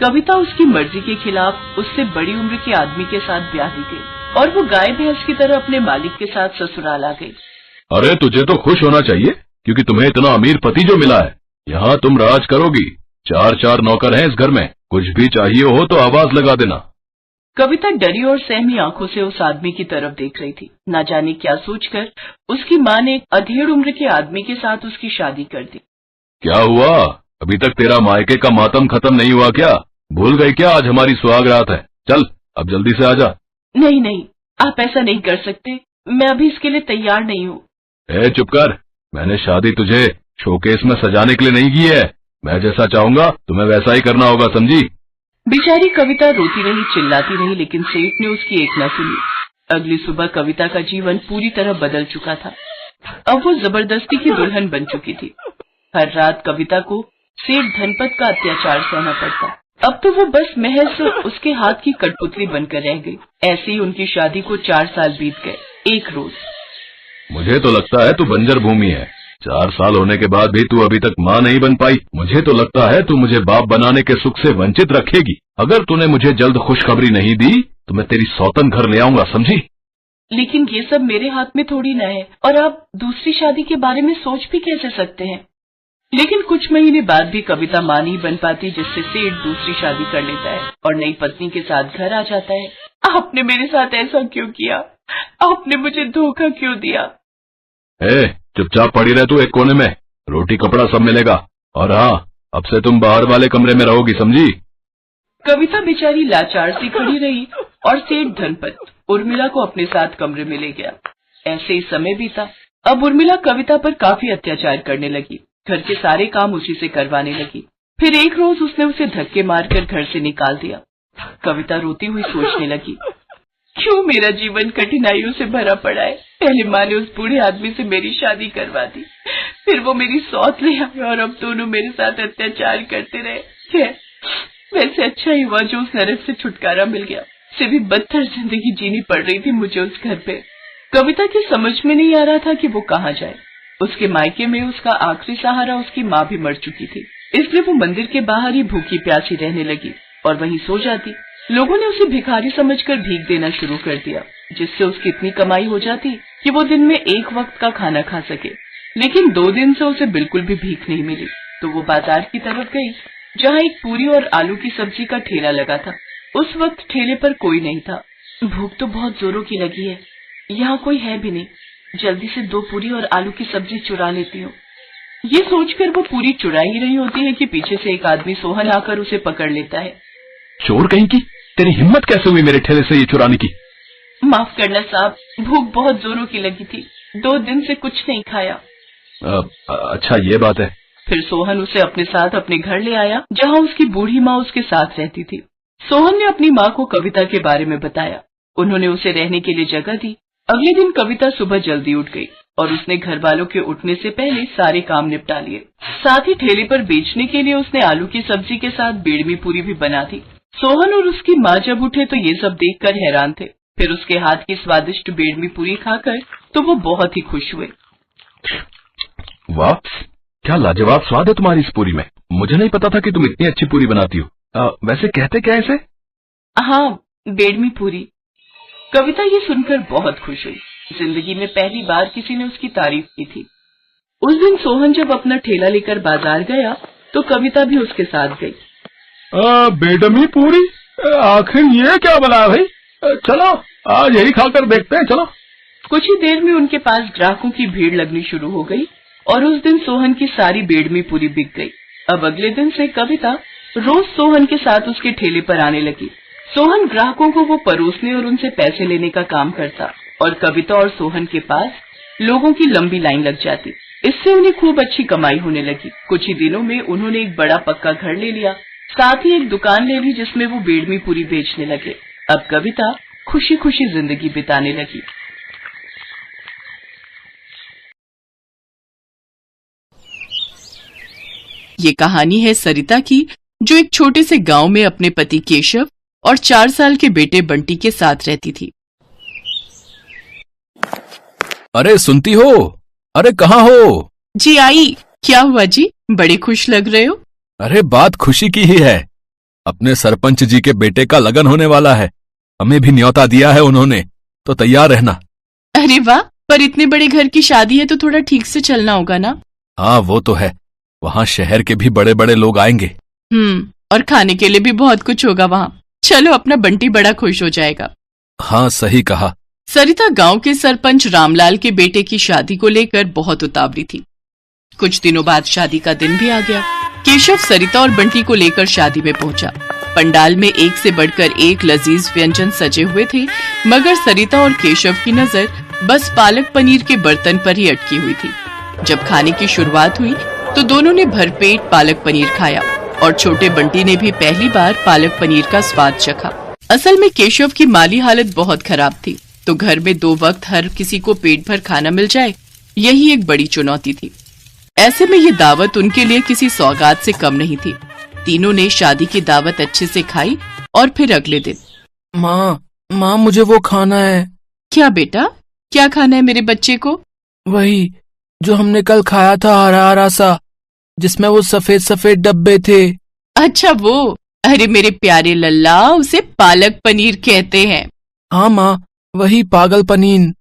कविता उसकी मर्जी के खिलाफ उससे बड़ी उम्र के आदमी के साथ ब्याह दी गई और वो गाय भैंस की तरह अपने मालिक के साथ ससुराल आ गई। अरे तुझे तो खुश होना चाहिए क्योंकि तुम्हें इतना अमीर पति जो मिला है। यहाँ तुम राज करोगी। 4 नौकर हैं इस घर में, कुछ भी चाहिए हो तो आवाज लगा देना। कविता डरी और सहमी आंखों से उस आदमी की तरफ देख रही थी। न जाने क्या सोचकर उसकी माँ ने अधेड़ उम्र के आदमी के साथ उसकी शादी कर दी। क्या हुआ, अभी तक तेरा मायके का मातम खत्म नहीं हुआ क्या? भूल गई क्या आज हमारी सुहाग रात है? चल अब जल्दी से आजा। नहीं नहीं, आप ऐसा नहीं कर सकते, मैं अभी इसके लिए तैयार नहीं हूँ। चुप कर, मैंने शादी तुझे शोकेस में सजाने के लिए नहीं की है। मैं जैसा चाहूंगा तुम्हें वैसा ही करना होगा, समझी? बेचारी कविता रोती रही, चिल्लाती रही, लेकिन सेठ ने उसकी एक न सुनी। अगली सुबह कविता का जीवन पूरी तरह बदल चुका था। अब वो जबरदस्ती की दुल्हन बन चुकी थी। हर रात कविता को सेठ धनपत का अत्याचार सहना पड़ता। अब तो वो बस महज उसके हाथ की कठपुतली बनकर रह गई। ऐसे ही उनकी शादी को 4 साल बीत गए। एक रोज, मुझे तो लगता है तू बंजर भूमि है। 4 साल होने के बाद भी तू अभी तक माँ नहीं बन पाई। मुझे तो लगता है तू मुझे बाप बनाने के सुख से वंचित रखेगी। अगर तूने मुझे जल्द खुशखबरी नहीं दी तो मैं तेरी सौतन घर ले आऊंगा, समझी? लेकिन ये सब मेरे हाथ में थोड़ी न है, और आप दूसरी शादी के बारे में सोच भी कैसे सकते हैं? लेकिन कुछ महीने बाद भी कविता मां नहीं बन पाती, जिससे सेठ दूसरी शादी कर लेता है और नई पत्नी के साथ घर आ जाता है। आपने मेरे साथ ऐसा क्यों किया? आपने मुझे धोखा क्यों दिया? चुपचाप पड़ी रह तू एक कोने में, रोटी कपड़ा सब मिलेगा। और हाँ, अब से तुम बाहर वाले कमरे में रहोगी, समझी? कविता बेचारी लाचार सी खड़ी रही और सेठ धनपत उर्मिला को अपने साथ कमरे में ले गया। ऐसे ही समय बीता। अब उर्मिला कविता पर काफी अत्याचार करने लगी। घर के सारे काम उसी से करवाने लगी। फिर एक रोज उसने उसे धक्के मारकर घर से निकाल दिया। कविता रोती हुई सोचने लगी, क्यों मेरा जीवन कठिनाइयों से भरा पड़ा है? पहले माँ ने उस बूढ़े आदमी से मेरी शादी करवा दी, फिर वो मेरी सौत ले आए और अब दोनों मेरे साथ अत्याचार करते रहे। वैसे अच्छा ही हुआ जो उस नरक से छुटकारा मिल गया। से भी बदतर जिंदगी जीनी पड़ रही थी मुझे उस घर पे। कविता की समझ में नहीं आ रहा था कि वो कहाँ जाए। उसके मायके में उसका आखिरी सहारा उसकी माँ भी मर चुकी थी, इसलिए वो मंदिर के बाहर ही भूखी प्यासी रहने लगी और वहीं सो जाती। लोगों ने उसे भिखारी समझकर भीख देना शुरू कर दिया, जिससे उसकी इतनी कमाई हो जाती कि वो दिन में एक वक्त का खाना खा सके। लेकिन 2 दिन से उसे बिल्कुल भी भीख नहीं मिली, तो वो बाजार की तरफ गई, जहाँ एक पूरी और आलू की सब्जी का ठेला लगा था। उस वक्त ठेले पर कोई नहीं था। भूख तो बहुत जोरों की लगी है, यहाँ कोई है भी नहीं। जल्दी से 2 पूरी और आलू की सब्जी चुरा लेती हूँ। ये सोचकर वो पूरी चुरा ही रही होती है कि पीछे से एक आदमी सोहन आकर उसे पकड़ लेता है। चोर कहीं की, तेरी हिम्मत कैसे हुई मेरे ठेले से ये चुराने की? माफ करना साहब, भूख बहुत जोरों की लगी थी, 2 दिन से कुछ नहीं खाया। अच्छा ये बात है। फिर सोहन उसे अपने साथ अपने घर ले आया, जहाँ उसकी बूढ़ी माँ उसके साथ रहती थी। सोहन ने अपनी माँ को कविता के बारे में बताया। उन्होंने उसे रहने के लिए जगह दी। अगले दिन कविता सुबह जल्दी उठ गई और उसने घर वालों के उठने से पहले सारे काम निपटा लिए। साथ ही ठेले पर बेचने के लिए उसने आलू की सब्जी के साथ बेड़मी पूरी भी बना दी। सोहन और उसकी माँ जब उठे तो ये सब देखकर हैरान थे। फिर उसके हाथ की स्वादिष्ट बेड़मी पूरी खाकर तो वो बहुत ही खुश हुए। वाह, क्या लाजवाब स्वाद है तुम्हारी इस पूरी में। मुझे नहीं पता था कि तुम इतनी अच्छी पूरी बनाती हो। वैसे कहते क्या इसे? हाँ, बेड़मी पूरी। कविता ये सुनकर बहुत खुश हुई। जिंदगी में पहली बार किसी ने उसकी तारीफ की थी। उस दिन सोहन जब अपना ठेला लेकर बाजार गया तो कविता भी उसके साथ गई। बेडमी पूरी, आखिर ये क्या बना भाई? चलो आज यही खाकर देखते हैं, चलो। कुछ ही देर में उनके पास ग्राहकों की भीड़ लगनी शुरू हो गई और उस दिन सोहन की सारी बेडमी पूरी बिक गई। अब अगले दिन से कविता रोज सोहन के साथ उसके ठेले पर आने लगी। सोहन ग्राहकों को वो परोसने और उनसे पैसे लेने का काम करता और कविता और सोहन के पास लोगों की लंबी लाइन लग जाती। इससे उन्हें खूब अच्छी कमाई होने लगी। कुछ ही दिनों में उन्होंने एक बड़ा पक्का घर ले लिया, साथ ही एक दुकान ले ली जिसमें वो बेड़मी पूरी बेचने लगे। अब कविता खुशी खुशी जिंदगी बिताने लगी। ये कहानी है सरिता की, जो एक छोटे से गांव में अपने पति केशव और 4 साल के बेटे बंटी के साथ रहती थी। अरे सुनती हो? अरे कहाँ हो? जी आई। क्या हुआ जी, बड़े खुश लग रहे हो? अरे बात खुशी की ही है। अपने सरपंच जी के बेटे का लगन होने वाला है। हमें भी न्योता दिया है उन्होंने, तो तैयार रहना। अरे वाह, पर इतने बड़े घर की शादी है तो थोड़ा ठीक से चलना होगा ना। हाँ वो तो है, वहाँ शहर के भी बड़े बड़े लोग आएंगे। और खाने के लिए भी बहुत कुछ होगा वहाँ। चलो, अपना बंटी बड़ा खुश हो जाएगा। हाँ सही कहा। सरिता गांव के सरपंच रामलाल के बेटे की शादी को लेकर बहुत उतावली थी। कुछ दिनों बाद शादी का दिन भी आ गया। केशव सरिता और बंटी को लेकर शादी में पहुंचा। पंडाल में एक से बढ़कर एक लजीज व्यंजन सजे हुए थे, मगर सरिता और केशव की नजर बस पालक पनीर के बर्तन पर ही अटकी हुई थी। जब खाने की शुरुआत हुई तो दोनों ने भरपेट पालक पनीर खाया और छोटे बंटी ने भी पहली बार पालक पनीर का स्वाद चखा। असल में केशव की माली हालत बहुत खराब थी, तो घर में 2 वक्त हर किसी को पेट भर खाना मिल जाए, यही एक बड़ी चुनौती थी। ऐसे में ये दावत उनके लिए किसी सौगात से कम नहीं थी। तीनों ने शादी की दावत अच्छे से खाई और फिर अगले दिन, माँ मुझे वो खाना है। क्या बेटा, क्या खाना है मेरे बच्चे को? वही जो हमने कल खाया था, हरा हरा सा, जिसमें वो सफेद सफेद डब्बे थे। अच्छा वो, अरे मेरे प्यारे लल्ला, उसे पालक पनीर कहते हैं। हाँ माँ, वही पागल पनीर।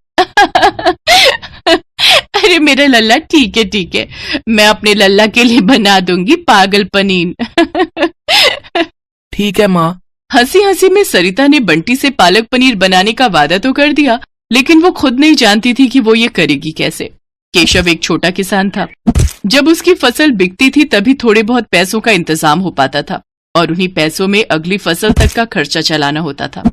अरे मेरा लल्ला, ठीक है ठीक है, मैं अपने लल्ला के लिए बना दूंगी पागल पनीर। ठीक है माँ। हंसी हंसी में सरिता ने बंटी से पालक पनीर बनाने का वादा तो कर दिया, लेकिन वो खुद नहीं जानती थी कि वो ये करेगी कैसे। केशव एक छोटा किसान था। जब उसकी फसल बिकती थी तभी थोड़े बहुत पैसों का इंतजाम हो पाता था और उन्हीं पैसों में अगली फसल तक का खर्चा चलाना होता था।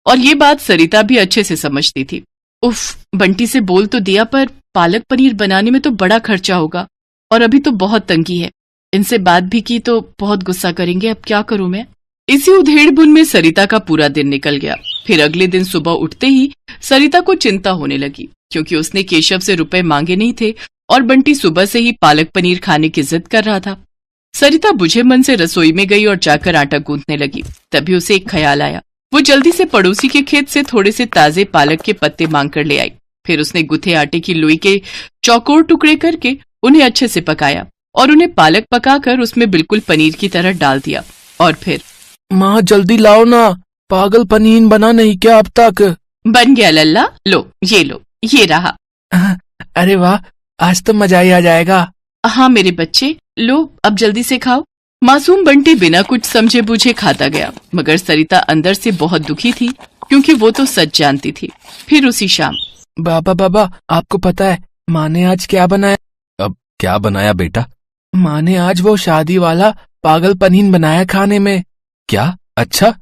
और ये बात सरिता भी अच्छे से समझती थी। उफ, बंटी से बोल तो दिया, पर पालक पनीर बनाने में तो बड़ा खर्चा होगा और अभी तो बहुत तंगी है। इनसे बात भी की तो बहुत गुस्सा करेंगे, अब क्या करूं मैं। इसी उधेड़-बुन में सरिता का पूरा दिन निकल गया। फिर अगले दिन सुबह उठते ही सरिता को चिंता होने लगी, क्योंकि उसने केशव से रुपए मांगे नहीं थे और बंटी सुबह से ही पालक पनीर खाने की जिद कर रहा था। सरिता बुझे मन से रसोई में गई और जाकर आटा गूंथने लगी। तभी उसे एक ख्याल आया। वो जल्दी से पड़ोसी के खेत से थोड़े से ताजे पालक के पत्ते मांग कर ले आई। फिर उसने गुथे आटे की लोई के चौकोर टुकड़े करके उन्हें अच्छे से पकाया और उन्हें पालक पकाकर उसमें बिल्कुल पनीर की तरह डाल दिया। और फिर, माँ जल्दी लाओ ना, पागल पनीर बना नहीं क्या अब तक? बन गया लल्ला, लो ये रहा। अरे वाह, आज तो मजा ही आ जाएगा। हाँ मेरे बच्चे, लो अब जल्दी से खाओ। मासूम बंटी बिना कुछ समझे बूझे खाता गया, मगर सरिता अंदर से बहुत दुखी थी, क्योंकि वो तो सच जानती थी। फिर उसी शाम, बाबा आपको पता है माँ ने आज क्या बनाया? अब क्या बनाया बेटा? माँ ने आज वो शादी वाला पागल पनीर बनाया खाने में। क्या? अच्छा।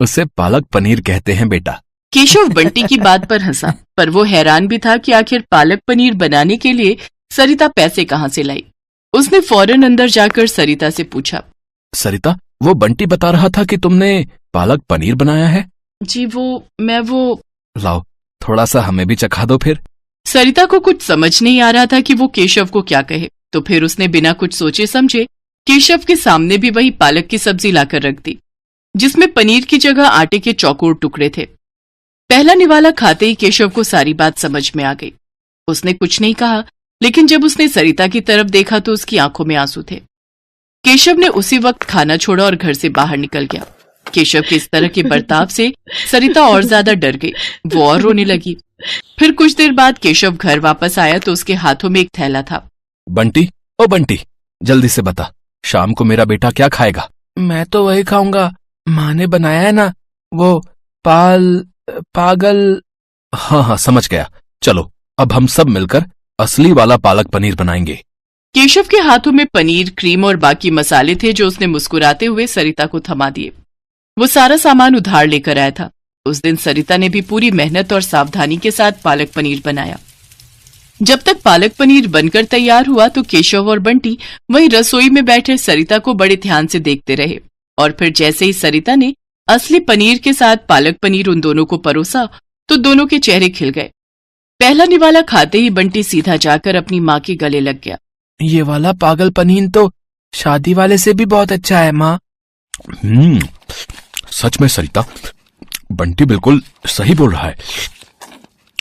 उसे पालक पनीर कहते हैं बेटा। केशव बंटी की बात पर हंसा, पर वो हैरान भी था कि आखिर पालक पनीर बनाने के लिए सरिता पैसे कहाँ से लाई। उसने फौरन अंदर जाकर सरिता से पूछा, सरिता, वो बंटी बता रहा था कि तुमने पालक पनीर बनाया है। जी मैं लाओ, थोड़ा सा हमें भी चखा दो फिर। सरिता को कुछ समझ नहीं आ रहा था कि वो केशव को क्या कहे, तो फिर उसने बिना कुछ सोचे समझे केशव के सामने भी वही पालक की सब्जी लाकर रख दी, जिसमें पनीर की जगह आटे के चौकोर टुकड़े थे। पहला निवाला खाते ही केशव को सारी बात समझ में आ गई। उसने कुछ नहीं कहा, लेकिन जब उसने सरिता की तरफ देखा तो उसकी आंखों में आंसू थे। केशव ने उसी वक्त खाना छोड़ा और घर से बाहर निकल गया। केशव के इस तरह के बर्ताव से सरिता और ज्यादा डर गई। वो और रोने लगी। फिर कुछ देर बाद केशव घर वापस आया तो उसके हाथों में एक थैला था। बंटी, ओ बंटी, जल्दी से बता, शाम को मेरा बेटा क्या खाएगा? मैं तो वही खाऊंगा, माँ ने बनाया है ना, वो पागल। हाँ समझ गया। चलो अब हम सब मिलकर असली वाला पालक पनीर बनाएंगे। केशव के हाथों में पनीर, क्रीम और बाकी मसाले थे, जो उसने मुस्कुराते हुए सरिता को थमा दिए। वो सारा सामान उधार लेकर आया था। उस दिन सरिता ने भी पूरी मेहनत और सावधानी के साथ पालक पनीर बनाया। जब तक पालक पनीर बनकर तैयार हुआ तो केशव और बंटी वहीं रसोई में बैठे सरिता को बड़े ध्यान से देखते रहे। और फिर जैसे ही सरिता ने असली पनीर के साथ पालक पनीर उन दोनों को परोसा तो दोनों के चेहरे खिल गए। पहला निवाला खाते ही बंटी सीधा जाकर अपनी माँ के गले लग गया। ये वाला पागल पनीर तो शादी वाले से भी बहुत अच्छा है माँ। सच में सरिता, बंटी बिल्कुल सही बोल रहा है।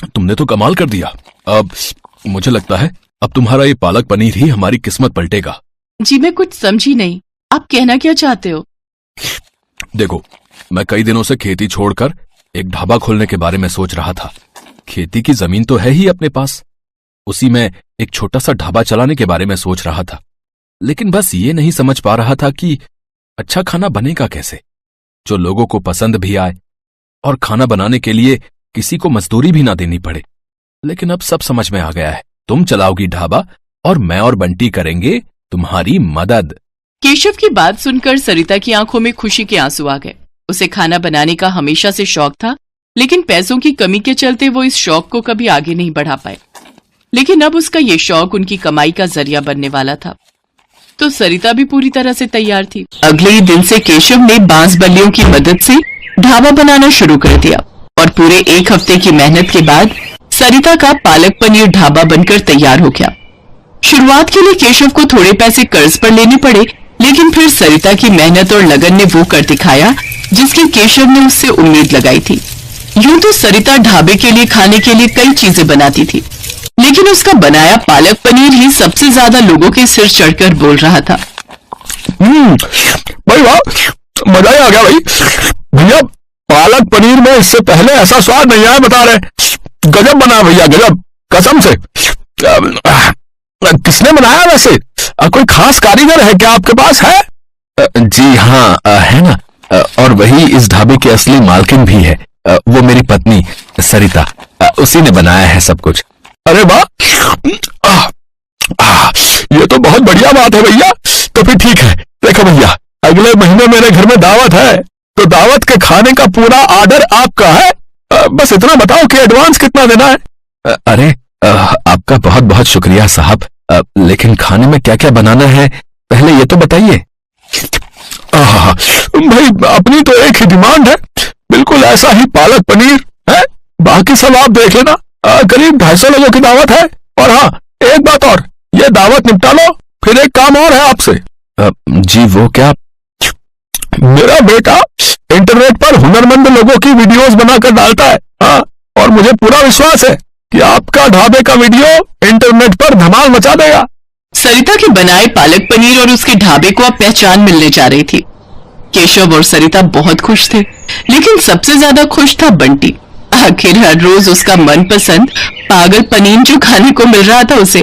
तुमने तो कमाल कर दिया। अब मुझे लगता है अब तुम्हारा ये पालक पनीर ही हमारी किस्मत पलटेगा। जी मैं कुछ समझी नहीं, आप कहना क्या चाहते हो? देखो, मैं कई दिनों से खेती छोड़कर एक ढाबा खोलने के बारे में सोच रहा था। खेती की जमीन तो है ही अपने पास, उसी में एक छोटा सा ढाबा चलाने के बारे में सोच रहा था। लेकिन बस ये नहीं समझ पा रहा था कि अच्छा खाना बनेगा कैसे, जो लोगों को पसंद भी आए और खाना बनाने के लिए किसी को मजदूरी भी ना देनी पड़े। लेकिन अब सब समझ में आ गया है। तुम चलाओगी ढाबा और मैं और बंटी करेंगे तुम्हारी मदद। केशव की बात सुनकर सरिता की आंखों में खुशी के आंसू आ गए। उसे खाना बनाने का हमेशा से शौक था, लेकिन पैसों की कमी के चलते वो इस शौक को कभी आगे नहीं बढ़ा पाए। लेकिन अब उसका ये शौक उनकी कमाई का जरिया बनने वाला था, तो सरिता भी पूरी तरह से तैयार थी। अगले ही दिन से केशव ने बांस बल्लियों की मदद से ढाबा बनाना शुरू कर दिया और पूरे 1 हफ्ते की मेहनत के बाद सरिता का पालक पनीर ढाबा बनकर तैयार हो गया। शुरुआत के लिए केशव को थोड़े पैसे कर्ज पर लेने पड़े, लेकिन फिर सरिता की मेहनत और लगन ने वो कर दिखाया जिसकी केशव ने उससे उम्मीद लगाई थी। यूं तो सरिता ढाबे के लिए खाने के लिए कई चीजें बनाती थी, लेकिन उसका बनाया पालक पनीर ही सबसे ज्यादा लोगों के सिर चढ़कर बोल रहा था। भाई वाह, मजा ही आ गया भाई। भैया, पालक पनीर में इससे पहले ऐसा स्वाद नहीं आया, बता रहे। गजब बना भैया, गजब, कसम से। किसने बनाया वैसे? कोई खास कारीगर है क्या आपके पास? है? जी हाँ, है ना। और वही इस ढाबे की असली मालकिन भी है। वो मेरी पत्नी सरिता, उसी ने बनाया है सब कुछ। अरे वाह, ये तो बहुत बढ़िया बात है भैया। तो फिर ठीक है, देखो भैया, अगले महीने मेरे घर में दावत है, तो दावत के खाने का पूरा ऑर्डर आपका है। बस इतना बताओ कि एडवांस कितना देना है। अरे आपका बहुत बहुत शुक्रिया साहब, लेकिन खाने में क्या क्या बनाना है पहले ये तो बताइए। भाई, अपनी तो एक ही डिमांड है, बिल्कुल ऐसा ही पालक पनीर है, बाकी सब आप देख लेना। करीब 250 लोगों की दावत है। और हाँ, एक बात और, ये दावत निपटा लो, फिर एक काम और है आपसे। जी वो क्या? मेरा बेटा इंटरनेट पर हुनरमंद लोगों की वीडियोस बनाकर डालता है। हाँ, और मुझे पूरा विश्वास है कि आपका ढाबे का वीडियो इंटरनेट पर धमाल मचा देगा। सरिता के बनाए पालक पनीर और उसके ढाबे को अब पहचान मिलने जा रही थी। केशव और सरिता बहुत खुश थे, लेकिन सबसे ज्यादा खुश था बंटी। आखिर हर रोज उसका मनपसंद पागल पनीर जो खाने को मिल रहा था उसे।